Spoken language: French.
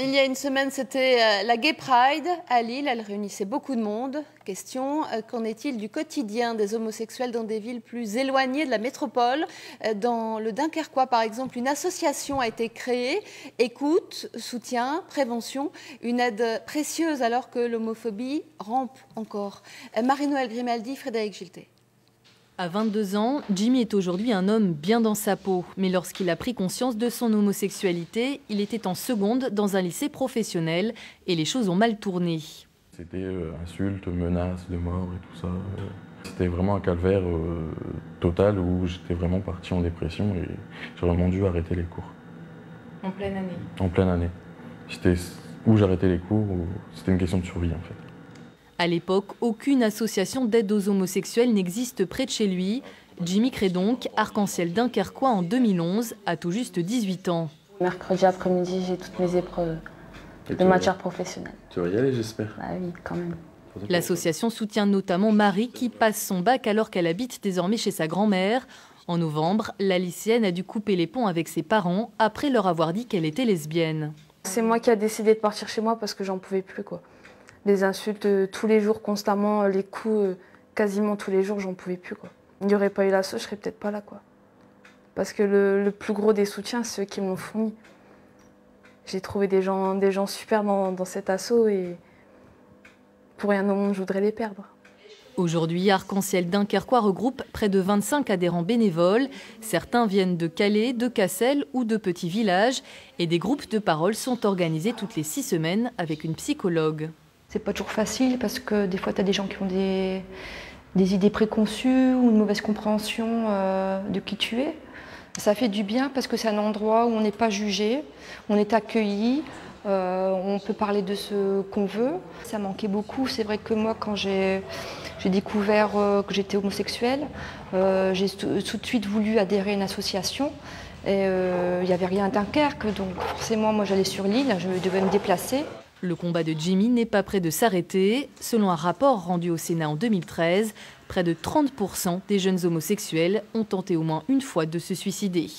Il y a une semaine, c'était la Gay Pride à Lille. Elle réunissait beaucoup de monde. Question, qu'en est-il du quotidien des homosexuels dans des villes plus éloignées de la métropole? Dans le Dunkerquois, par exemple, une association a été créée. Écoute, soutien, prévention, une aide précieuse alors que l'homophobie rampe encore. Marie-Noëlle Grimaldi, Frédéric Giltet. À 22 ans, Jimmy est aujourd'hui un homme bien dans sa peau. Mais lorsqu'il a pris conscience de son homosexualité, il était en seconde dans un lycée professionnel et les choses ont mal tourné. C'était insultes, menaces de mort et tout ça. C'était vraiment un calvaire total où j'étais vraiment parti en dépression et j'ai vraiment dû arrêter les cours. En pleine année? En pleine année. C'était où j'arrêtais les cours, c'était une question de survie en fait. À l'époque, aucune association d'aide aux homosexuels n'existe près de chez lui. Jimmy crée donc Arc-en-Ciel Dunkerquois en 2011, à tout juste 18 ans. Mercredi après-midi, j'ai toutes mes épreuves de matière professionnelle. Tu vas y aller, j'espère? Bah oui, quand même. L'association soutient notamment Marie qui passe son bac alors qu'elle habite désormais chez sa grand-mère. En novembre, la lycéenne a dû couper les ponts avec ses parents après leur avoir dit qu'elle était lesbienne. C'est moi qui ai décidé de partir chez moi parce que j'en pouvais plus, quoi. Les insultes tous les jours, constamment, les coups quasiment tous les jours, j'en pouvais plus, quoi. Il n'y aurait pas eu l'asso, je serais peut-être pas là, quoi. Parce que le plus gros des soutiens, c'est ceux qui m'ont fourni. J'ai trouvé des gens super dans cet asso et pour rien au monde, je voudrais les perdre. Aujourd'hui, Arc-en-Ciel Dunkerquois regroupe près de 25 adhérents bénévoles. Certains viennent de Calais, de Cassel ou de petits villages. Et des groupes de parole sont organisés toutes les 6 semaines avec une psychologue. C'est pas toujours facile parce que des fois, tu as des gens qui ont des idées préconçues ou une mauvaise compréhension de qui tu es. Ça fait du bien parce que c'est un endroit où on n'est pas jugé, on est accueilli, on peut parler de ce qu'on veut. Ça manquait beaucoup. C'est vrai que moi, quand j'ai découvert que j'étais homosexuelle, j'ai tout de suite voulu adhérer à une association. Et il n'y avait rien à Dunkerque, donc forcément, moi j'allais sur l'île, je devais me déplacer. Le combat de Jimmy n'est pas près de s'arrêter. Selon un rapport rendu au Sénat en 2013, près de 30% des jeunes homosexuels ont tenté au moins une fois de se suicider.